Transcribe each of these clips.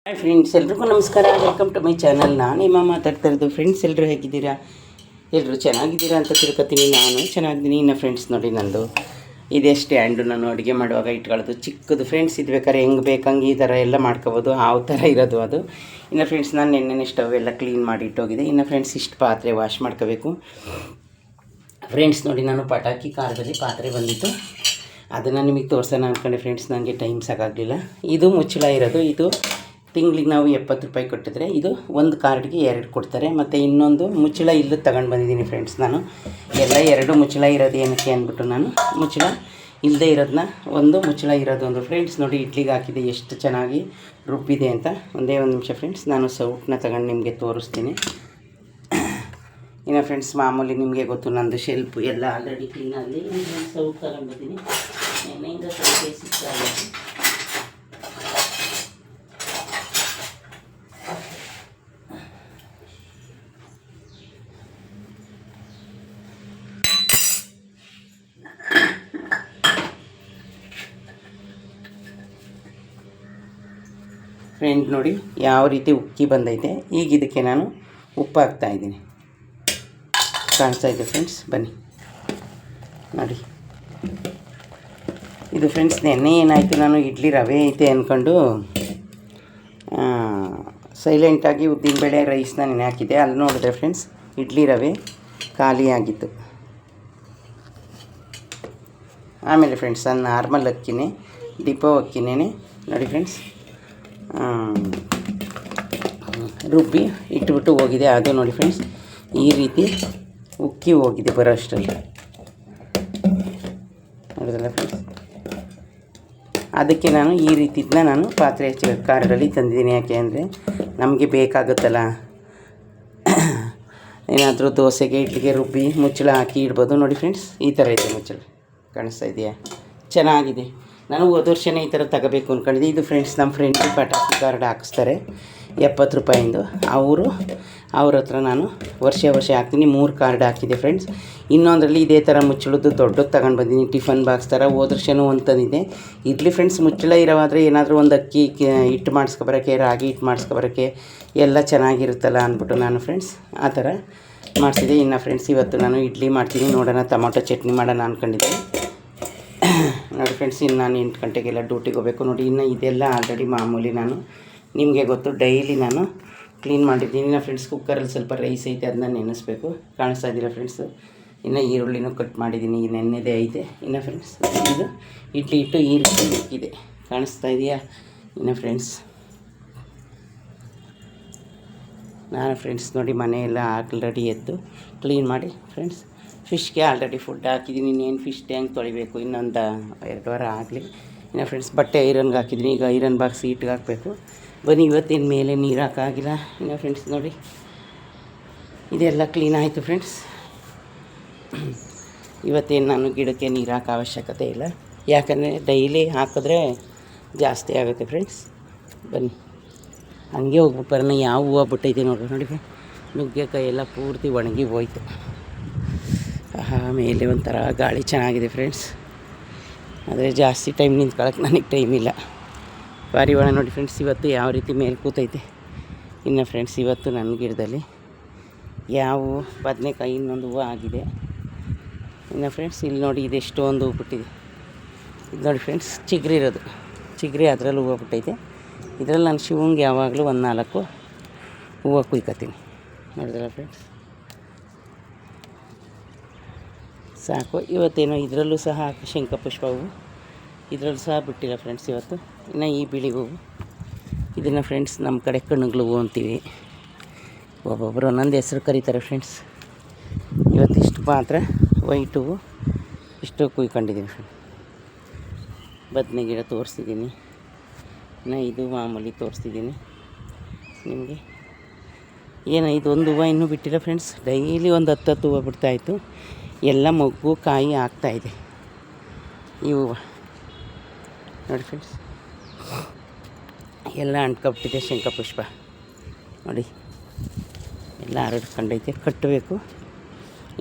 Hi friends, ಎಲ್ರಿಗೂ ನಮಸ್ಕಾರ. Welcome to my channel. ನಾನೇಮ್ಮ ಮಾತಾಡ್ತಾ ಇರೋದು. ಫ್ರೆಂಡ್ಸ್, ಎಲ್ಲರೂ ಹೇಗಿದ್ದೀರಾ? ಎಲ್ಲರೂ ಚೆನ್ನಾಗಿದ್ದೀರಾ ಅಂತ ತಿಳ್ಕೊತೀನಿ. ನಾನು ಚೆನ್ನಾಗಿದ್ದೀನಿ. ಇನ್ನು ಫ್ರೆಂಡ್ಸ್ ನೋಡಿ, ನಂದು ಇದೇ ಸ್ಟ್ಯಾಂಡು. ನಾನು ಅಡುಗೆ ಮಾಡುವಾಗ ಇಟ್ಕೊಳ್ಳೋದು ಚಿಕ್ಕದು ಫ್ರೆಂಡ್ಸ್. ಇದು ಬೇಕಾದ್ರೆ ಹೆಂಗೆ ಬೇಕಂಗೆ ಈ ಥರ ಎಲ್ಲ ಮಾಡ್ಕೋಬೋದು, ಆ ಥರ ಇರೋದು ಅದು. ಇನ್ನು ಫ್ರೆಂಡ್ಸ್, ನಾನು ನೆನ್ನೆ ಸ್ಟವ್ ಎಲ್ಲ ಕ್ಲೀನ್ ಮಾಡಿ ಇಟ್ಟೋಗಿದೆ. ಇನ್ನು ಫ್ರೆಂಡ್ಸ್, ಇಷ್ಟು ಪಾತ್ರೆ ವಾಶ್ ಮಾಡ್ಕೋಬೇಕು ಫ್ರೆಂಡ್ಸ್. ನೋಡಿ, ನಾನು ಪಟಾಕಿ ಕಾರದಲ್ಲಿ ಪಾತ್ರೆ ಬಂದಿತ್ತು, ಅದನ್ನು ನಿಮಗೆ ತೋರಿಸೋಣ ಅಂದ್ಕೊಂಡೆ ಫ್ರೆಂಡ್ಸ್. ನನಗೆ ಟೈಮ್ ಸಾಕಾಗಲಿಲ್ಲ. ಇದು ಮುಚ್ಚಳ ಇರೋದು. ಇದು ತಿಂಗಳಿಗೆ ನಾವು 70 ರೂಪಾಯಿ ಕೊಟ್ಟಿದ್ರೆ ಇದು ಒಂದು ಕಾರ್ಡ್ಗೆ 2 ಕೊಡ್ತಾರೆ. ಮತ್ತು ಇನ್ನೊಂದು ಮುಚ್ಚಳ ಇಲ್ಲೂ ತಗೊಂಡು ಬಂದಿದ್ದೀನಿ ಫ್ರೆಂಡ್ಸ್. ನಾನು ಎಲ್ಲ 2 ಮುಚ್ಚಳ ಇರೋದು ಏನಕ್ಕೆ ಅಂದ್ಬಿಟ್ಟು ನಾನು ಮುಚ್ಚಳ ಇಲ್ಲದೆ ಇರೋದನ್ನ ಒಂದು ಮುಚ್ಚಳ ಇರೋದೊಂದು ಫ್ರೆಂಡ್ಸ್. ನೋಡಿ, ಇಡ್ಲಿಗೆ ಹಾಕಿದೆ ಎಷ್ಟು ಚೆನ್ನಾಗಿ ರುಬ್ಬಿದೆ ಅಂತ. ಒಂದೇ ಒಂದು ನಿಮಿಷ ಫ್ರೆಂಡ್ಸ್, ನಾನು ಸೌಟನ್ನ ತಗೊಂಡು ನಿಮಗೆ ತೋರಿಸ್ತೀನಿ. ಇನ್ನು ಫ್ರೆಂಡ್ಸ್, ಮಾಮೂಲಿ ನಿಮಗೆ ಗೊತ್ತು, ನಂದು ಶೆಲ್ಪು ಎಲ್ಲ ಆಲ್ರೆಡಿ ಕ್ಲೀನಲ್ಲಿ ಸೌಟ್ ತಗೊಂಡಿದ್ದೀನಿ. ನೆನ್ನೆಯಿಂದ ಸೌಟೇ ಸಿಗ್ತಾಯಿಲ್ಲ. ಫ್ರೆಂಡ್ ನೋಡಿ ಯಾವ ರೀತಿ ಉಕ್ಕಿ ಬಂದೈತೆ. ಈಗ ಇದಕ್ಕೆ ನಾನು ಉಪ್ಪು ಹಾಕ್ತಾಯಿದ್ದೀನಿ. ಕಾಣಿಸ್ತಾ ಇದೆ ಫ್ರೆಂಡ್ಸ್, ಬನ್ನಿ ನೋಡಿ. ಇದು ಫ್ರೆಂಡ್ಸ್, ನೆನ್ನೆ ಏನಾಯಿತು, ನಾನು ಇಡ್ಲಿ ರವೆ ಐತೆ ಅಂದ್ಕೊಂಡು ಸೈಲೆಂಟಾಗಿ ಉದ್ದಿನಬೇಳೆ ರೈಸ್ನ ನೆನೆ ಹಾಕಿದ್ದೆ. ಅಲ್ಲಿ ನೋಡಿದ್ರೆ ಫ್ರೆಂಡ್ಸ್, ಇಡ್ಲಿ ರವೆ ಖಾಲಿಯಾಗಿತ್ತು. ಆಮೇಲೆ ಫ್ರೆಂಡ್ಸ್, ನಾನು ನಾರ್ಮಲ್ ಅಕ್ಕಿನೇ, ಡಿಪೋ ಅಕ್ಕಿನೇ ನೋಡಿ ಫ್ರೆಂಡ್ಸ್ ರುಬ್ಬಿ ಇಟ್ಬಿಟ್ಟು ಹೋಗಿದೆ. ಅದು ನೋಡಿ ಫ್ರೆಂಡ್ಸ್, ಈ ರೀತಿ ಉಕ್ಕಿ ಹೋಗಿದೆ ಬರೋ ಅಷ್ಟರಲ್ಲಿ. ನೋಡಿದ್ರಲ್ಲ ಫ್ರೆಂಡ್ಸ್, ಅದಕ್ಕೆ ನಾನು ಈ ರೀತಿದನ್ನ ನಾನು ಪಾತ್ರೆ ಕಾರ್ಡಲ್ಲಿ ತಂದಿದ್ದೀನಿ. ಯಾಕೆ ಅಂದರೆ ನಮಗೆ ಬೇಕಾಗುತ್ತಲ್ಲ, ಏನಾದರೂ ದೋಸೆಗೆ ಇಡ್ಲಿಗೆ ರುಬ್ಬಿ ಮುಚ್ಚಳ ಹಾಕಿ ಇಡ್ಬೋದು. ನೋಡಿ ಫ್ರೆಂಡ್ಸ್, ಈ ಥರ ಇದೆ ಮುಚ್ಚಳ. ಕಾಣಿಸ್ತಾ ಇದೆಯಾ? ಚೆನ್ನಾಗಿದೆ. ನಾನು ಹೋದ ವರ್ಷನೇ ಈ ಥರ ತಗೋಬೇಕು ಅಂದ್ಕೊಂಡಿದ್ದೆ. ಇದು ಫ್ರೆಂಡ್ಸ್, ನಮ್ಮ ಫ್ರೆಂಡು ಪಟಾಕಿ ಕಾರ್ಡ್ ಹಾಕಿಸ್ತಾರೆ 70 ರೂಪಾಯಿಂದು. ಅವ್ರ ಹತ್ರ ನಾನು ವರ್ಷ ಹಾಕ್ತೀನಿ. 3 ಕಾರ್ಡ್ ಹಾಕಿದೆ ಫ್ರೆಂಡ್ಸ್. ಇನ್ನೊಂದರಲ್ಲಿ ಇದೇ ಥರ ಮುಚ್ಚಳದ್ದು ದೊಡ್ಡದು ತಗೊಂಡು ಬಂದಿದ್ದೀನಿ, ಟಿಫನ್ ಬಾಕ್ಸ್ ಥರ. ಹೋದ ವರ್ಷವೂ ಒಂದು ತಂದಿದ್ದೆ. ಇಡ್ಲಿ ಫ್ರೆಂಡ್ಸ್, ಮುಚ್ಚಳ ಇರೋವಾದರೆ ಏನಾದರೂ ಒಂದು ಅಕ್ಕಿ ಹಿಟ್ಟು ಮಾಡಿಸ್ಕೊಬರೋಕ್ಕೆ, ರಾಗಿ ಹಿಟ್ಟು ಮಾಡಿಸ್ಕೊಬರೋಕ್ಕೆ ಎಲ್ಲ ಚೆನ್ನಾಗಿರುತ್ತಲ್ಲ ಅಂದ್ಬಿಟ್ಟು ನಾನು ಫ್ರೆಂಡ್ಸ್ ಆ ಥರ ಮಾಡಿಸಿದೆ. ಇನ್ನು ಫ್ರೆಂಡ್ಸ್, ಇವತ್ತು ನಾನು ಇಡ್ಲಿ ಮಾಡ್ತೀನಿ. ನೋಡೋಣ, ಟೊಮೊಟೊ ಚಟ್ನಿ ಮಾಡೋಣ ಅಂದ್ಕೊಂಡಿದ್ದೆ. ನೋಡಿ ಫ್ರೆಂಡ್ಸ್, ಇನ್ನು ನಾನು 8 ಗಂಟೆಗೆಲ್ಲ ಡ್ಯೂಟಿಗೆ ಹೋಗಬೇಕು. ನೋಡಿ, ಇನ್ನು ಇದೆಲ್ಲ ಆಲ್ರೆಡಿ ಮಾಮೂಲಿ, ನಾನು ನಿಮಗೆ ಗೊತ್ತು ಡೈಲಿ ನಾನು ಕ್ಲೀನ್ ಮಾಡಿದ್ದೀನಿ. ಇನ್ನು ಫ್ರೆಂಡ್ಸ್, ಕುಕ್ಕರಲ್ಲಿ ಸ್ವಲ್ಪ ರೈಸ್ ಐತೆ, ಅದನ್ನ ನೆನೆಸ್ಬೇಕು. ಕಾಣಿಸ್ತಾ ಇದ್ದೀರಾ ಫ್ರೆಂಡ್ಸು? ಇನ್ನು ಈರುಳ್ಳಿನೂ ಕಟ್ ಮಾಡಿದ್ದೀನಿ, ನೆನ್ನೆದೇ ಐತೆ. ಇನ್ನು ಫ್ರೆಂಡ್ಸ್, ಇದು ಇಡ್ಲಿ ಇಟ್ಟು ಈ ರೀತಿ ಇದೆ. ಕಾಣಿಸ್ತಾ ಇದೆಯಾ? ಇನ್ನು ಫ್ರೆಂಡ್ಸ್, ನಾನು ಫ್ರೆಂಡ್ಸ್ ನೋಡಿ ಮನೆಯೆಲ್ಲ ಆಲ್ರೆಡಿ ಎದ್ದು ಕ್ಲೀನ್ ಮಾಡಿ ಫ್ರೆಂಡ್ಸ್, ಫಿಶ್ಗೆ ಆಲ್ರೆಡಿ ಫುಡ್ ಹಾಕಿದ್ದೀನಿ. ಇನ್ನೇನು ಫಿಶ್ ಟ್ಯಾಂಕ್ ತೊಳಿಬೇಕು, ಇನ್ನೊಂದು 2 ವಾರ ಆಗಲಿ. ಇನ್ನು ಫ್ರೆಂಡ್ಸ್, ಬಟ್ಟೆ ಐರನ್ಗೆ ಹಾಕಿದ್ದೀನಿ. ಈಗ ಐರನ್ ಬಾಕ್ಸ್ ಹೀಟ್ಗೆ ಹಾಕಬೇಕು. ಬನ್ನಿ, ಇವತ್ತೇನು ಮೇಲೆ ನೀರು ಹಾಕಾಗಿಲ್ಲ. ಇನ್ನು ಫ್ರೆಂಡ್ಸ್ ನೋಡಿ, ಇದೆಲ್ಲ ಕ್ಲೀನ್ ಆಯಿತು ಫ್ರೆಂಡ್ಸ್. ಇವತ್ತೇನು ನಾನು ಗಿಡಕ್ಕೆ ನೀರು ಹಾಕೋ ಅವಶ್ಯಕತೆ ಇಲ್ಲ, ಯಾಕಂದರೆ ಡೈಲಿ ಹಾಕಿದ್ರೆ ಜಾಸ್ತಿ ಆಗುತ್ತೆ ಫ್ರೆಂಡ್ಸ್. ಬನ್ನಿ, ಹಂಗೆ ಹೋಗ್ಬಿಟ್ಟು ಬರೋಣ. ಯಾವ ಹೂವು ಬಿಟ್ಟೈತೆ ನೋಡ್ರಿ. ನೋಡಿ ನುಗ್ಗೆಕಾಯಿ ಎಲ್ಲ ಪೂರ್ತಿ ಒಣಗಿ ಹೋಯ್ತು. ಮೇಲೆ ಒಂಥರ ಗಾಳಿ ಚೆನ್ನಾಗಿದೆ ಫ್ರೆಂಡ್ಸ್. ಆದರೆ ಜಾಸ್ತಿ ಟೈಮ್ ನಿಂತ್ಕೊಳ್ಳೋಕೆ ನನಗೆ ಟೈಮ್ ಇಲ್ಲ. ಪಾರಿವಾಳ ನೋಡಿ ಫ್ರೆಂಡ್ಸ್, ಇವತ್ತು ಯಾವ ರೀತಿ ಮೇಲೆ ಕೂತೈತೆ. ಇನ್ನು ಫ್ರೆಂಡ್ಸ್, ಇವತ್ತು ನನ್ನ ಗಿಡದಲ್ಲಿ ಯಾವ ಬದನೆಕಾಯಿ ಇನ್ನೊಂದು ಹೂವು ಆಗಿದೆ. ಇನ್ನು ಫ್ರೆಂಡ್ಸ್, ಇಲ್ಲಿ ನೋಡಿ, ಇದೆಷ್ಟೊಂದು ಹೂವು ಬಿಟ್ಟಿದೆ. ಇದು ನೋಡಿ ಫ್ರೆಂಡ್ಸ್, ಚಿಗ್ರಿ ಇರೋದು. ಚಿಗ್ರಿ ಅದರಲ್ಲಿ ಹೂವು ಬಿಟ್ಟೈತೆ. ಇದರಲ್ಲಿ ನಾನು ಶಿವಂಗೆ ಯಾವಾಗಲೂ 1-4 ಹೂವು ಕುಯ್ಕೊತೀನಿ. ನೋಡಿದ್ರಲ್ಲ ಫ್ರೆಂಡ್ಸ್, ಸಾಕು. ಇವತ್ತೇನೋ ಇದರಲ್ಲೂ ಸಹ ಶಂಖಪುಷ್ಪ ಹೂವು, ಇದರಲ್ಲೂ ಸಹ ಬಿಟ್ಟಿಲ್ಲ ಫ್ರೆಂಡ್ಸ್ ಇವತ್ತು. ಇನ್ನು ಈ ಬಿಳಿ ಹೂವು, ಇದನ್ನು ಫ್ರೆಂಡ್ಸ್ ನಮ್ಮ ಕಡೆ ಕಣ್ಣುಗಳು ಹೂವು ಅಂತೀವಿ. ಒಬ್ಬೊಬ್ಬರು ಒಂದೊಂದು ಹೆಸ್ರು ಕರೀತಾರೆ ಫ್ರೆಂಡ್ಸ್. ಇವತ್ತಿಷ್ಟು ಮಾತ್ರ ವೈಟ್ ಹೂವು ಇಷ್ಟು ಕುಯ್ಕೊಂಡಿದ್ದೀನಿ ಫ್ರೆಂಡ್ಸ್. ಬದನೆ ಗಿಡ ತೋರಿಸಿದ್ದೀನಿ. ಇನ್ನು ಇದು ಮಾಮೂಲಿ ತೋರಿಸ್ತಿದ್ದೀನಿ ನಿಮಗೆ. ಏನೋ ಇದೊಂದು ಹೂವು ಇನ್ನೂ ಬಿಟ್ಟಿಲ್ಲ ಫ್ರೆಂಡ್ಸ್. ಡೈಲಿ ಒಂದು 10 ಹೂವು ಬಿಡ್ತಾಯಿತ್ತು. ಎಲ್ಲ ಮೊಗ್ಗು ಕಾಯಿ ಆಗ್ತಾಯಿದೆ ಈ ಹೂವು. ನೋಡಿ ಫ್ರೆಂಡ್ಸ್, ಎಲ್ಲ ಅಂಟ್ಕೊಬಿಟ್ಟಿದೆ ಶಂಖಪುಷ್ಪ. ನೋಡಿ ಎಲ್ಲ ಹರಡ್ಕೊಂಡೈತೆ, ಕಟ್ಟಬೇಕು.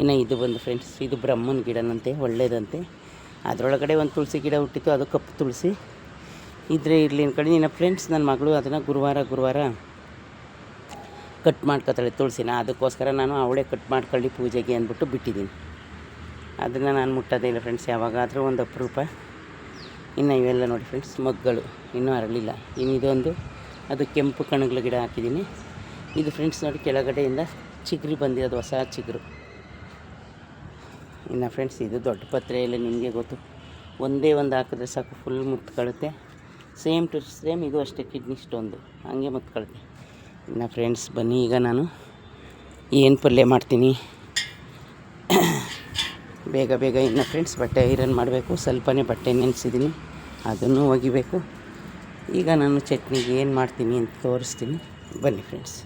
ಇನ್ನು ಇದು ಬಂದು ಫ್ರೆಂಡ್ಸ್, ಇದು ಬ್ರಹ್ಮನ ಗಿಡನಂತೆ, ಒಳ್ಳೆಯದಂತೆ. ಅದರೊಳಗಡೆ ಒಂದು ತುಳಸಿ ಗಿಡ ಹುಟ್ಟಿತ್ತು, ಅದು ಕಪ್ಪು ತುಳಸಿ. ಇದ್ರೆ ಇರಲಿ ಅಂದ್ಕೊಂಡು ನಿನ್ನ ಫ್ರೆಂಡ್ಸ್ ನನ್ನ ಮಗಳು ಅದನ್ನು ಗುರುವಾರ ಕಟ್ ಮಾಡ್ಕೊತಾಳೆ ತುಳಸಿನ. ಅದಕ್ಕೋಸ್ಕರ ನಾನು ಅವಳೇ ಕಟ್ ಮಾಡ್ಕೊಳ್ಳಿ ಪೂಜೆಗೆ ಅಂದ್ಬಿಟ್ಟು ಬಿಟ್ಟಿದ್ದೀನಿ. ಅದನ್ನು ನಾನು ಮುಟ್ಟೋದೇ ಇಲ್ಲ ಫ್ರೆಂಡ್ಸ್, ಯಾವಾಗಾದರೂ ಒಂದು ಅಪರೂಪ. ಇನ್ನು ಇವೆಲ್ಲ ನೋಡಿ ಫ್ರೆಂಡ್ಸ್ ಮಗ್ಗಳು ಇನ್ನೂ ಅರಳಿಲ್ಲ. ಇನ್ನು ಇದೊಂದು ಅದು ಕೆಂಪು ಕಣಗಳ ಗಿಡ ಹಾಕಿದ್ದೀನಿ. ಇದು ಫ್ರೆಂಡ್ಸ್ ನೋಡಿ ಕೆಳಗಡೆಯಿಂದ ಚಿಗುರು ಬಂದಿರೋದು, ಹೊಸ ಚಿಗುರು. ಇನ್ನು ಫ್ರೆಂಡ್ಸ್ ಇದು ದೊಡ್ಡ ಪತ್ರೆ ಎಲ್ಲ ನಿಮಗೆ ಗೊತ್ತು, ಒಂದೇ ಒಂದು ಹಾಕಿದ್ರೆ ಸಾಕು ಫುಲ್ ಮುತ್ಕೊಳ್ಳುತ್ತೆ. ಸೇಮ್ ಟು ಸೇಮ್ ಇದು ಅಷ್ಟೇ, ಕಿಡ್ನಿ ಸ್ಟೋನ್ದು ಹಂಗೆ ಮುತ್ಕೊಳ್ಳುತ್ತೆ. ಇನ್ನು ಫ್ರೆಂಡ್ಸ್ ಬನ್ನಿ, ಈಗ ನಾನು ಏನು ಪಲ್ಯ ಮಾಡ್ತೀನಿ ಬೇಗ ಇನ್ನು ಫ್ರೆಂಡ್ಸ್ ಬಟ್ಟೆ ಐರನ್ ಮಾಡಬೇಕು. ಸ್ವಲ್ಪನೇ ಬಟ್ಟೆ ನೆನೆಸಿದ್ದೀನಿ, ಅದನ್ನು ಒಗಿಬೇಕು. ಈಗ ನಾನು ಚಟ್ನಿಗೆ ಏನು ಮಾಡ್ತೀನಿ ಅಂತ ತೋರಿಸ್ತೀನಿ, ಬನ್ನಿ ಫ್ರೆಂಡ್ಸ್.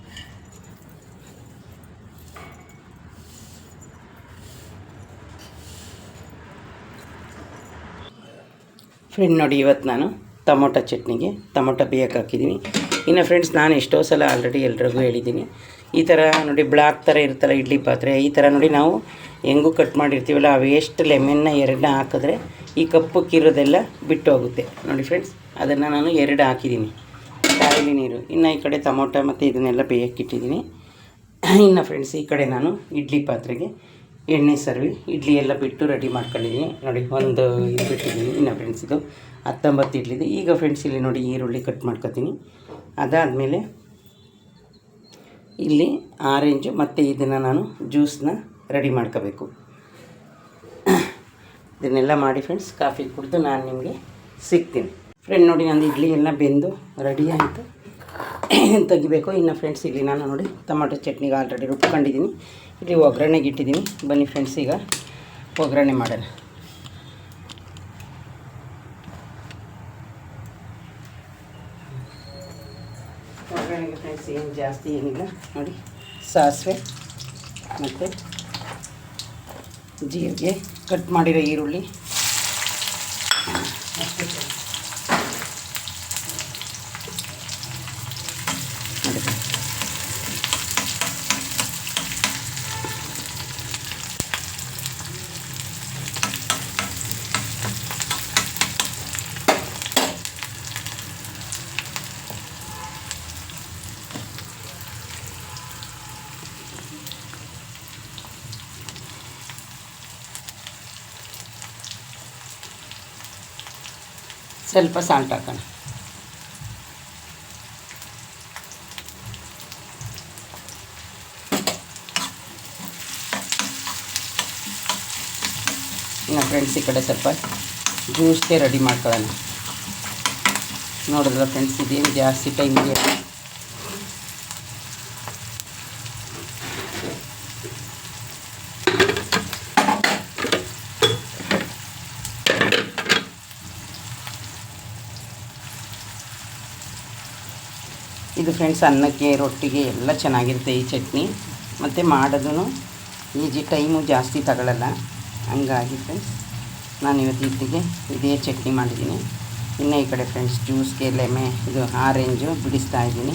ಫ್ರೆಂಡ್ ನೋಡಿ, ಇವತ್ತು ನಾನು ಟೊಮೊಟೊ ಚಟ್ನಿಗೆ ಟೊಮೊಟೊ ಬೇಯಕ್ಕೆ ಹಾಕಿದ್ದೀನಿ. ಇನ್ನು ಫ್ರೆಂಡ್ಸ್ ನಾನು ಎಷ್ಟೋ ಸಲ ಆಲ್ರೆಡಿ ಎಲ್ರಿಗೂ ಹೇಳಿದ್ದೀನಿ, ಈ ಥರ ನೋಡಿ ಬ್ಲಾಕ್ ಥರ ಇರುತ್ತಲ್ಲ ಇಡ್ಲಿ ಪಾತ್ರೆ, ಈ ಥರ ನೋಡಿ ನಾವು ಹೆಂಗೂ ಕಟ್ ಮಾಡಿರ್ತೀವಲ್ಲ, ಆ ವೇಸ್ಟ್ ಲೆಮನ್ನ 2 ಹಾಕಿದ್ರೆ ಈ ಕಪ್ಪಕ್ಕಿರೋದೆಲ್ಲ ಬಿಟ್ಟು ಹೋಗುತ್ತೆ ನೋಡಿ ಫ್ರೆಂಡ್ಸ್. ಅದನ್ನು ನಾನು 2 ಹಾಕಿದ್ದೀನಿ, ಕಾಯಿಲೆ ನೀರು. ಇನ್ನು ಈ ಕಡೆ ಟೊಮೊಟೊ ಮತ್ತು ಇದನ್ನೆಲ್ಲ ಬೇಯಕ್ಕಿಟ್ಟಿದ್ದೀನಿ. ಇನ್ನು ಫ್ರೆಂಡ್ಸ್ ಈ ಕಡೆ ನಾನು ಇಡ್ಲಿ ಪಾತ್ರೆಗೆ ಎಣ್ಣೆ ಸರ್ವಿ ಇಡ್ಲಿ ಎಲ್ಲ ಬಿಟ್ಟು ರೆಡಿ ಮಾಡ್ಕೊಂಡಿದ್ದೀನಿ ನೋಡಿ. ಒಂದು ಇದು ಬಿಟ್ಟಿದ್ದೀನಿ. ಇನ್ನು ಫ್ರೆಂಡ್ಸ್ ಇದು 19 ಇಡ್ಲಿದೆ. ಈಗ ಫ್ರೆಂಡ್ಸ್ ಇಲ್ಲಿ ನೋಡಿ ಈರುಳ್ಳಿ ಕಟ್ ಮಾಡ್ಕೊತೀನಿ. ಅದಾದಮೇಲೆ ಇಲ್ಲಿ ಆರೆಂಜು ಮತ್ತು ಇದನ್ನು ನಾನು ಜ್ಯೂಸನ್ನ ರೆಡಿ ಮಾಡ್ಕೋಬೇಕು. ಇದನ್ನೆಲ್ಲ ಮಾಡಿ ಫ್ರೆಂಡ್ಸ್ ಕಾಫಿ ಕುಡಿದು ನಾನು ನಿಮಗೆ ಸಿಗ್ತೀನಿ. ಫ್ರೆಂಡ್ ನೋಡಿ ನಂದು ಇಡ್ಲಿ ಎಲ್ಲ ಬೆಂದು ರೆಡಿ ಆಯಿತು, ತೆಗಿಬೇಕು. ಇನ್ನು ಫ್ರೆಂಡ್ಸ್ ಇಲ್ಲಿ ನಾನು ನೋಡಿ ಟೊಮೊಟೊ ಚಟ್ನಿಗೆ ಆಲ್ರೆಡಿ ರುಬ್ಕೊಂಡಿದ್ದೀನಿ. ಇಲ್ಲಿ ಒಗ್ಗರಣೆಗೆ ಇಟ್ಟಿದ್ದೀನಿ. ಬನ್ನಿ ಫ್ರೆಂಡ್ಸ್ ಈಗ ಒಗ್ಗರಣೆ ಮಾಡೋಣ. ಒಗ್ಗರಣೆಗೆ ಫ್ರೆಂಡ್ಸ್ ಏನು ಜಾಸ್ತಿ ಏನಿಲ್ಲ ನೋಡಿ, ಸಾಸಿವೆ ಮತ್ತು ಜೀರಿಗೆ, ಕಟ್ ಮಾಡಿರೋ ಈರುಳ್ಳಿ, ಸ್ವಲ್ಪ ಸಾಲ್ಟ್ ಹಾಕೋಣ. ಇನ್ನು ಫ್ರೆಂಡ್ಸ್ ಈ ಕಡೆ ಸ್ವಲ್ಪ ಜ್ಯೂಸ್ಗೆ ರೆಡಿ ಮಾಡ್ಕೊಳ್ಳೋಣ. ನೋಡಿದ್ರೆ ಫ್ರೆಂಡ್ಸ್ ಇದೇನು ಜಾಸ್ತಿ ಟೈಮ್ ಇದೆಯಲ್ಲ, ಇದು ಫ್ರೆಂಡ್ಸ್ ಅನ್ನಕ್ಕೆ ರೊಟ್ಟಿಗೆ ಎಲ್ಲ ಚೆನ್ನಾಗಿರುತ್ತೆ ಈ ಚಟ್ನಿ. ಮತ್ತು ಮಾಡೋದು ಈಜಿ, ಟೈಮು ಜಾಸ್ತಿ ತಗೊಳ್ಳಲ್ಲ. ಹಂಗಾಗಿ ಫ್ರೆಂಡ್ಸ್ ನಾನು ಇವತ್ತು ಇಡ್ಲಿಗೆ ಇದೇ ಚಟ್ನಿ ಮಾಡಿದ್ದೀನಿ. ಇನ್ನು ಈ ಕಡೆ ಫ್ರೆಂಡ್ಸ್ ಜ್ಯೂಸ್ಗೆ ಇದು ಆರೆಂಜು ಬಿಡಿಸ್ತಾ ಇದ್ದೀನಿ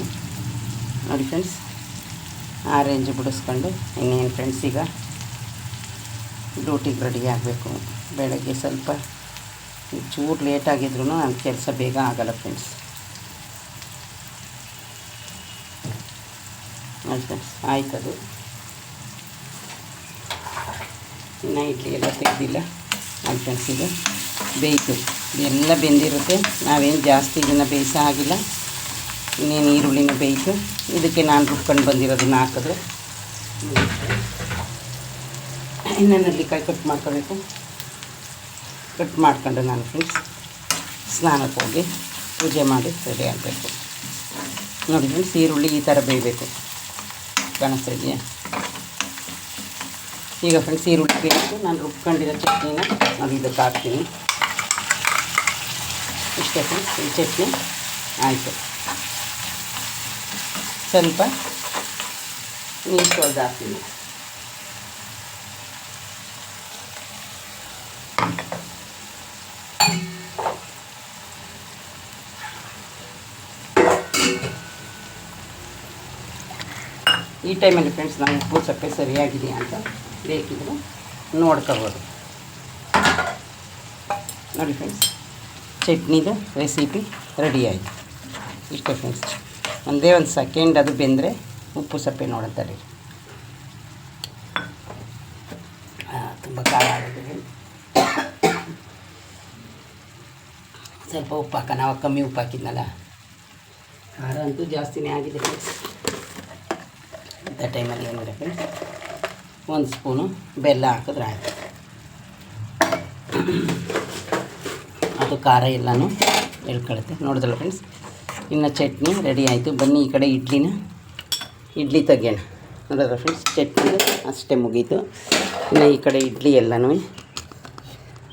ನೋಡಿ ಫ್ರೆಂಡ್ಸ್. ಆರೆಂಜು ಬಿಡಿಸ್ಕೊಂಡು ಇನ್ನೇನು ಫ್ರೆಂಡ್ಸ್ ಈಗ ಡ್ಯೂಟಿಗೆ ರೆಡಿ ಆಗಬೇಕು. ಬೆಳಗ್ಗೆ ಸ್ವಲ್ಪ ಚೂರು ಲೇಟಾಗಿದ್ರೂ ನನ್ನ ಕೆಲಸ ಬೇಗ ಆಗೋಲ್ಲ ಫ್ರೆಂಡ್ಸ್. ನೋಡಿ ಫ್ರೆಂಡ್ಸ್ ಆಯ್ತದು. ಇನ್ನು ಇಡ್ಲಿ ಎಲ್ಲ ತೆಗೆದಿಲ್ಲ ನೋಡಿ ಫ್ರೆಂಡ್ಸ್. ಇದು ಬೇಯಿತು, ಇದೆಲ್ಲ ಬೆಂದಿರುತ್ತೆ. ನಾವೇನು ಜಾಸ್ತಿ ಇದನ್ನು ಬೇಯಿಸೋ ಆಗಿಲ್ಲ. ಇನ್ನೇನು ಈರುಳ್ಳಿನ ಬೇಯಿತು. ಇದಕ್ಕೆ ನಾನು ರುಬ್ಕೊಂಡು ಬಂದಿರೋದನ್ನ ಹಾಕಿದ್ರೆ ಇನ್ನು ನೆಲ್ಲಿಕಾಯಿ ಕಟ್ ಮಾಡ್ಕೋಬೇಕು. ಕಟ್ ಮಾಡ್ಕೊಂಡು ನಾನು ಫ್ರೆಂಡ್ಸ್ ಸ್ನಾನಕ್ಕೆ ಹೋಗಿ ಪೂಜೆ ಮಾಡಿ ರೆಡಿ ಆಗಬೇಕು ನೋಡಿ ಫ್ರೆಂಡ್ಸ್. ಈರುಳ್ಳಿ ಈ ಥರ ಬೇಯಬೇಕು, ಕಾಣಿಸ್ತಾ ಇದೆಯಾ? ಈಗ ಫ್ರೆಂಡ್ಸ್ ಈರುಳ್ಳಿ ಬೇಯಿತು. ನಾನು ರುಬ್ಕೊಂಡಿರೋ ಚಟ್ನಿನ ನಾನು ಇದಕ್ಕೆ ಹಾಕ್ತೀನಿ. ಇಷ್ಟೇ ಫ್ರೆಂಡ್ಸ್, ಈ ಚಟ್ನಿ ಆಯಿತು. ಸ್ವಲ್ಪ ನೀರು ತೊಳೆದು ಹಾಕ್ತೀನಿ. ಈ ಟೈಮಲ್ಲಿ ಫ್ರೆಂಡ್ಸ್ ನಾವು ಉಪ್ಪು ಸಪ್ಪೆ ಸರಿಯಾಗಿದೆಯಾ ಅಂತ ಬೇಕಿದ್ರೆ ನೋಡ್ಕೋಬೋದು ನೋಡಿ ಫ್ರೆಂಡ್ಸ್. ಚಟ್ನಿದು ರೆಸಿಪಿ ರೆಡಿ ಆಯಿತು. ಇಷ್ಟೇ ಫ್ರೆಂಡ್ಸ್. ಒಂದೇ ಒಂದು ಸೆಕೆಂಡ್ ಅದು ಬೆಂದರೆ ಉಪ್ಪು ಸಪ್ಪೆ ನೋಡುತ್ತಾರೆ. ತುಂಬ ಖಾರ ಆಗಿದೆ. ಸ್ವಲ್ಪ ಉಪ್ಪು ಹಾಕೋಣ. ನಾವು ಕಮ್ಮಿ ಉಪ್ಪು ಹಾಕಿದ್ನಲ್ಲ, ಖಾರ ಅಂತೂ ಜಾಸ್ತಿನೇ ಆಗಿದೆ ಫ್ರೆಂಡ್ಸ್. ಇಂಥ ಟೈಮಲ್ಲಿ ಏನಿದೆ ಫ್ರೆಂಡ್ಸ್, ಒಂದು ಸ್ಪೂನು ಬೆಲ್ಲ ಹಾಕಿದ್ರೆ ಆಯಿತು. ಅದು ಖಾರ ಎಲ್ಲನೂ ಎಳ್ಕೊಳುತ್ತೆ. ನೋಡಿದ್ರಲ್ಲ ಫ್ರೆಂಡ್ಸ್, ಇನ್ನು ಚಟ್ನಿ ರೆಡಿ ಆಯಿತು. ಬನ್ನಿ ಈ ಕಡೆ ಇಡ್ಲಿ ತೆಗೆಯೋಣ. ನೋಡಿದ್ರೆ ಫ್ರೆಂಡ್ಸ್, ಚಟ್ನಿ ಅಷ್ಟೇ ಮುಗೀತು. ಇನ್ನು ಈ ಕಡೆ ಇಡ್ಲಿ ಎಲ್ಲನೂ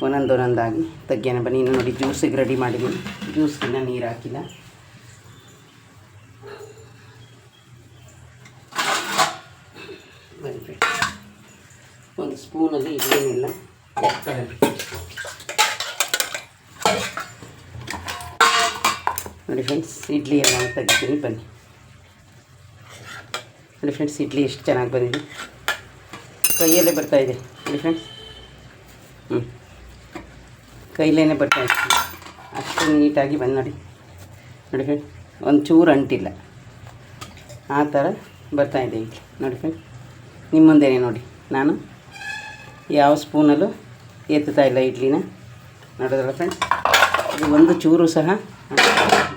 ಒಂದೊಂದಾಗಿ ತೆಗೆಯೋಣ. ಬನ್ನಿ. ಇನ್ನು ನೋಡಿ ಜ್ಯೂಸಿಗೆ ರೆಡಿ ಮಾಡಿದ್ದೀನಿ. ಜ್ಯೂಸ್ಗಿನ್ನ ನೀರು ಹಾಕಿಲ್ಲ. ಬನ್ನಿ ಫ್ರೆಂಡ್ಸ್, ಒಂದು ಸ್ಪೂನಲ್ಲಿ ಇಡ್ಲಿನೆಲ್ಲ ನೋಡಿ ಫ್ರೆಂಡ್ಸ್, ಇಡ್ಲಿ ಎಲ್ಲ ತೆಗಿತೀನಿ. ಬನ್ನಿ ನೋಡಿ ಫ್ರೆಂಡ್ಸ್, ಇಡ್ಲಿ ಎಷ್ಟು ಚೆನ್ನಾಗಿ ಬಂದಿದೆ. ಕೈಯಲ್ಲೇ ಬರ್ತಾಯಿದೆ ನೋಡಿ ಫ್ರೆಂಡ್ಸ್. ಕೈಲೇ ಬರ್ತಾಯಿದೆ. ಅಷ್ಟು ನೀಟಾಗಿ ಬಂದು ನೋಡಿ ಫ್ರೆಂಡ್ಸ್, ಒಂದು ಚೂರು ಅಂಟಿಲ್ಲ. ಆ ಥರ ಬರ್ತಾಯಿದೆ ಇಡ್ಲಿ ನೋಡಿ ಫ್ರೆಂಡ್ಸ್. ನಿಮ್ಮ ಮುಂದೆನೇ ನೋಡಿ, ನಾನು ಯಾವ ಸ್ಪೂನಲ್ಲೂ ಎತ್ತುತ್ತಾ ಇಲ್ಲ ಇಡ್ಲಿನ. ನೋಡಿದ್ರಲ್ಲ ಫ್ರೆಂಡ್ಸ್, ಇದು ಒಂದು ಚೂರು ಸಹ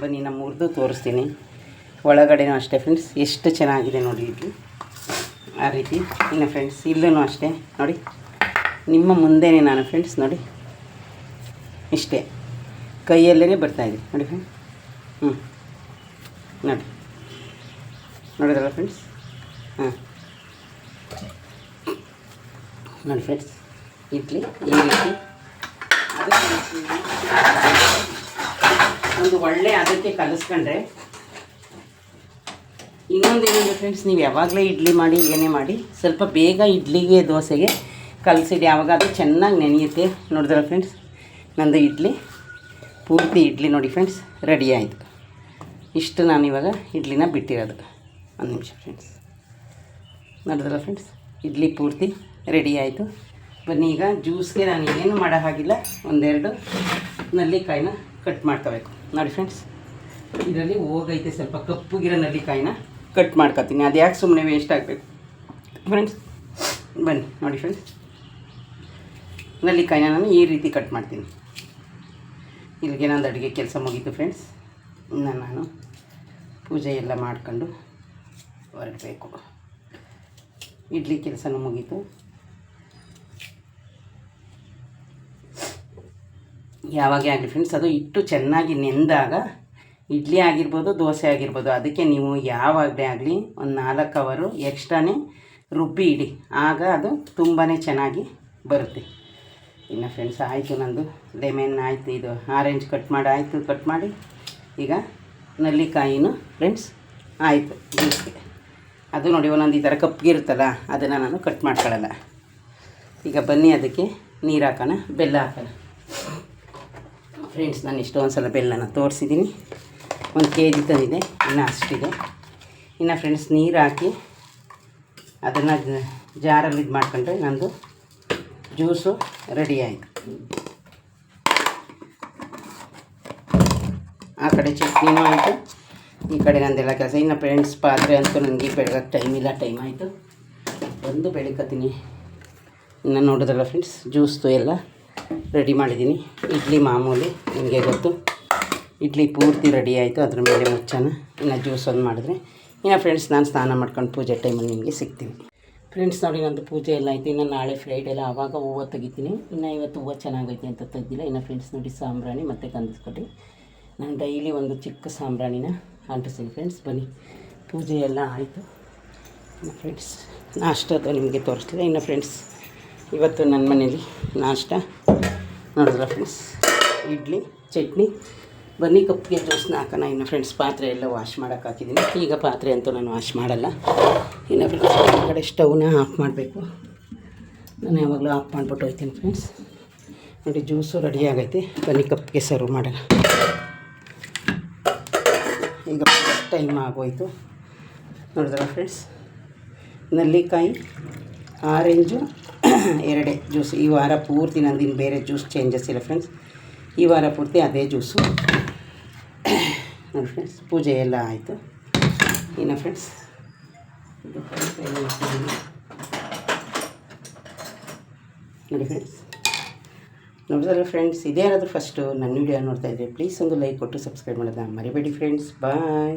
ಬನ್ನಿ ನಾನು ಮುರಿದು ತೋರಿಸ್ತೀನಿ. ಒಳಗಡೆನೂ ಅಷ್ಟೇ ಫ್ರೆಂಡ್ಸ್, ಎಷ್ಟು ಚೆನ್ನಾಗಿದೆ ನೋಡಿ ಇಡ್ಲಿ. ಆ ರೀತಿ ಇನ್ನು ಫ್ರೆಂಡ್ಸ್ ಇಲ್ಲೂ ಅಷ್ಟೇ ನೋಡಿ, ನಿಮ್ಮ ಮುಂದೆನೇ ನಾನು ಫ್ರೆಂಡ್ಸ್ ನೋಡಿ, ಇಷ್ಟೇ ಕೈಯಲ್ಲೇ ಬರ್ತಾಯಿದೆ ನೋಡಿ ಫ್ರೆಂಡ್ಸ್. ನೋಡಿದ್ರಲ್ಲ ಫ್ರೆಂಡ್ಸ್. ನೋಡಿ ಫ್ರೆಂಡ್ಸ್, ಇಡ್ಲಿ ಈ ರೀತಿ ಒಂದು ಒಳ್ಳೆ ಅದಕ್ಕೆ ಕಲಿಸ್ಕೊಂಡ್ರೆ. ಇನ್ನೊಂದೇನಂದರೆ ಫ್ರೆಂಡ್ಸ್, ನೀವು ಯಾವಾಗಲೇ ಇಡ್ಲಿ ಮಾಡಿ ಏನೇ ಮಾಡಿ ಸ್ವಲ್ಪ ಬೇಗ ಇಡ್ಲಿಗೆ ದೋಸೆಗೆ ಕಲಸಿಡಿ. ಯಾವಾಗ ಅದು ಚೆನ್ನಾಗಿ ನೆನೆಯುತ್ತೆ. ನೋಡಿದ್ರಲ್ಲ ಫ್ರೆಂಡ್ಸ್, ನಂದು ಇಡ್ಲಿ ಪೂರ್ತಿ ಇಡ್ಲಿ ನೋಡಿ ಫ್ರೆಂಡ್ಸ್ ರೆಡಿ ಆಯಿತು. ಇಷ್ಟು ನಾನು ಇವಾಗ ಇಡ್ಲಿನ ಬಿಟ್ಟಿರೋದು. ಒಂದು ನಿಮಿಷ ಫ್ರೆಂಡ್ಸ್. ನೋಡಿದ್ರಲ್ಲ ಫ್ರೆಂಡ್ಸ್, ಇಡ್ಲಿ ಪೂರ್ತಿ ರೆಡಿ ಆಯಿತು. ಬನ್ನಿ ಈಗ ಜ್ಯೂಸ್ಗೆ ನಾನು ಏನು ಮಾಡೋ ಹಾಗಿಲ್ಲ, ಒಂದೆರಡು ನೆಲ್ಲಿಕಾಯಿನ ಕಟ್ ಮಾಡ್ಕೋಬೇಕು ನೋಡಿ ಫ್ರೆಂಡ್ಸ್. ಇದರಲ್ಲಿ ಹೋಗೈತೆ ಸ್ವಲ್ಪ ಕಪ್ಪುಗಿರೋ ನೆಲ್ಲಿಕಾಯಿನ ಕಟ್ ಮಾಡ್ಕೊತೀನಿ. ಅದು ಯಾಕೆ ಸುಮ್ಮನೆ ವೇಸ್ಟ್ ಆಗಬೇಕು ಫ್ರೆಂಡ್ಸ್. ಬನ್ನಿ ನೋಡಿ ಫ್ರೆಂಡ್ಸ್, ನೆಲ್ಲಿಕಾಯಿನ ನಾನು ಈ ರೀತಿ ಕಟ್ ಮಾಡ್ತೀನಿ. ಇಲ್ಲಿಗೆ ನಂದು ಅಡುಗೆ ಕೆಲಸ ಮುಗೀತು ಫ್ರೆಂಡ್ಸ್. ಇನ್ನು ನಾನು ಪೂಜೆ ಎಲ್ಲ ಮಾಡ್ಕೊಂಡು ಹೊರಡಬೇಕು. ಇಡ್ಲಿ ಕೆಲಸನೂ ಮುಗೀತು. ಯಾವಾಗೇ ಆಗಲಿ ಫ್ರೆಂಡ್ಸ್, ಅದು ಹಿಟ್ಟು ಚೆನ್ನಾಗಿ ನೆಂದಾಗ ಇಡ್ಲಿ ಆಗಿರ್ಬೋದು ದೋಸೆ ಆಗಿರ್ಬೋದು, ಅದಕ್ಕೆ ನೀವು ಯಾವಾಗಲೇ ಆಗಲಿ ಒಂದು 4 ಅವರು ಎಕ್ಸ್ಟ್ರಾನೇ ರುಬ್ಬಿ ಇಡಿ. ಆಗ ಅದು ತುಂಬಾ ಚೆನ್ನಾಗಿ ಬರುತ್ತೆ. ಇನ್ನು ಫ್ರೆಂಡ್ಸ್ ಆಯಿತು, ನಂದು ಲೆಮನ್ ಆಯಿತು, ಇದು ಆರೆಂಜ್ ಕಟ್ ಮಾಡಿ ಈಗ ನೆಲ್ಲಿಕಾಯಿನೂ ಫ್ರೆಂಡ್ಸ್ ಆಯಿತು ಜ್ಯೂಸ್ಗೆ. ಅದು ನೋಡಿ ಒಂದೊಂದು ಈ ಥರ ಕಪ್ಪಿಗಿರುತ್ತಲ್ಲ, ಅದನ್ನು ನಾನು ಕಟ್ ಮಾಡ್ಕೊಳ್ಳಲ್ಲ. ಈಗ ಬನ್ನಿ ಅದಕ್ಕೆ ನೀರು ಹಾಕೋಣ, ಬೆಲ್ಲ ಹಾಕೋಣ ಫ್ರೆಂಡ್ಸ್. ನಾನು ಇಷ್ಟೊಂದು ಸಲ ಬೆಲ್ಲನ ತೋರಿಸಿದ್ದೀನಿ. 1 kg ತಂದಿದೆ, ಇನ್ನೂ ಅಷ್ಟಿದೆ. ಇನ್ನು ಫ್ರೆಂಡ್ಸ್ ನೀರು ಹಾಕಿ ಅದನ್ನು ಜಾರಲ್ಲಿ ಇದು ಮಾಡ್ಕೊಂಡ್ರೆ ನಂದು ಜ್ಯೂಸು ರೆಡಿ ಆಯಿತು. ಆ ಕಡೆ ಚಟ್ನಿನೂ ಆಯಿತು, ಈ ಕಡೆ ನಂದೆಲ್ಲ ಕೆಲಸ. ಇನ್ನು ಫ್ರೆಂಡ್ಸ್ ಪಾತ್ರೆ ಅಂತೂ ನನಗೆ ಬೆಳಗ್ಗೆ ಟೈಮ್ ಆಯಿತು, ಬಂದು ಬೆಳಿಕತ್ತೀನಿ. ಇನ್ನು ನೋಡಿದ್ರಲ್ಲ ಫ್ರೆಂಡ್ಸ್, ಜ್ಯೂಸ್ದು ಎಲ್ಲ ರೆಡಿ ಮಾಡಿದ್ದೀನಿ. ಇಡ್ಲಿ ಮಾಮೂಲಿ ನಿಮಗೆ ಗೊತ್ತು, ಇಡ್ಲಿ ಪೂರ್ತಿ ರೆಡಿ ಆಯಿತು. ಅದ್ರ ಮೇಲೆ ಮುಚ್ಚೋಣ. ಇನ್ನು ಜ್ಯೂಸ್ ಒಂದು ಮಾಡಿದ್ರೆ ಇನ್ನು ಫ್ರೆಂಡ್ಸ್ ನಾನು ಸ್ನಾನ ಮಾಡ್ಕೊಂಡು ಪೂಜೆ ಟೈಮಲ್ಲಿ ನಿಮಗೆ ಸಿಗ್ತೀನಿ ಫ್ರೆಂಡ್ಸ್. ನೋಡಿ ನಂದು ಪೂಜೆ ಎಲ್ಲ ಆಯಿತು. ಇನ್ನು ನಾಳೆ ಫ್ರೈಡೆ ಎಲ್ಲ ಆವಾಗ ಹೂವು ತೆಗಿತೀನಿ. ಇನ್ನು ಇವತ್ತು ಹೂವು ಚೆನ್ನಾಗೈತೆ ಅಂತ ತೆಗ್ದಿಲ್ಲ. ಇನ್ನು ಫ್ರೆಂಡ್ಸ್ ನೋಡಿ ಸಾಂಬ್ರಾಣಿ ಮತ್ತು ಗಂಧದ ನಾನು ಡೈಲಿ ಒಂದು ಚಿಕ್ಕ ಸಾಂಬ್ರಾಣಿನ ಅಂಟಿಸ್ತೀನಿ ಫ್ರೆಂಡ್ಸ್. ಬನ್ನಿ ಪೂಜೆ ಎಲ್ಲ ಆಯಿತು. ಇನ್ನು ಫ್ರೆಂಡ್ಸ್ ನಾಷ್ಟದ್ದು ನಿಮಗೆ ತೋರಿಸ್ತಿದೆ. ಇನ್ನು ಫ್ರೆಂಡ್ಸ್ ಇವತ್ತು ನನ್ನ ಮನೇಲಿ ನಾಷ್ಟ ನೋಡಿದ್ರ ಫ್ರೆಂಡ್ಸ್, ಇಡ್ಲಿ ಚಟ್ನಿ. ಬನ್ನಿ ಕಪ್ಪಿಗೆ ಜ್ಯೂಸ್ನ ಹಾಕೋಣ. ಇನ್ನು ಫ್ರೆಂಡ್ಸ್ ಪಾತ್ರೆ ಎಲ್ಲ ವಾಶ್ ಮಾಡೋಕೆ ಹಾಕಿದ್ದೀನಿ. ಈಗ ಪಾತ್ರೆ ಅಂತೂ ನಾನು ವಾಶ್ ಮಾಡಲ್ಲ. ಇನ್ನು ಫ್ರೆಂಡ್ಸ್ ಆ ಕಡೆ ಸ್ಟವ್ನ ಆಫ್ ಮಾಡಬೇಕು. ನಾನು ಯಾವಾಗಲೂ ಆಫ್ ಮಾಡಿಬಿಟ್ಟು ಹೋಗ್ತೀನಿ ಫ್ರೆಂಡ್ಸ್. ನೋಡಿ ಜ್ಯೂಸು ರೆಡಿ ಆಗೈತೆ. ಬನ್ನಿ ಕಪ್ಪಿಗೆ ಸರ್ವ್ ಮಾಡೋಣ. ಈಗ ಟೈಮ್ ಆಗೋಯ್ತು. ನೋಡಿದ್ರ ಫ್ರೆಂಡ್ಸ್, ನೆಲ್ಲಿಕಾಯಿ ಆರೆಂಜು 2 ಜ್ಯೂಸ್. ಈ ವಾರ ಪೂರ್ತಿ ನಂದಿನ ಬೇರೆ ಜ್ಯೂಸ್ ಚೇಂಜಸ್ ಇಲ್ಲ ಫ್ರೆಂಡ್ಸ್. ಈ ವಾರ ಪೂರ್ತಿ ಅದೇ ಜ್ಯೂಸು. ನೋಡಿ ಫ್ರೆಂಡ್ಸ್, ಪೂಜೆ ಎಲ್ಲ ಆಯಿತು. ಇನ್ನು ಫ್ರೆಂಡ್ಸ್ ನೋಡಿ ಫ್ರೆಂಡ್ಸ್, ನೋಡಿದ್ರೆ ಫ್ರೆಂಡ್ಸ್, ಇದೇ ಯಾರಾದರೂ ಫಸ್ಟು ನನ್ನ ವಿಡಿಯೋ ನೋಡ್ತಾಯಿದ್ರೆ ಪ್ಲೀಸ್ ಒಂದು ಲೈಕ್ ಕೊಟ್ಟು ಸಬ್ಸ್ಕ್ರೈಬ್ ಮಾಡೋದನ್ನ ಮರಿಬೇಡಿ ಫ್ರೆಂಡ್ಸ್. ಬಾಯ್.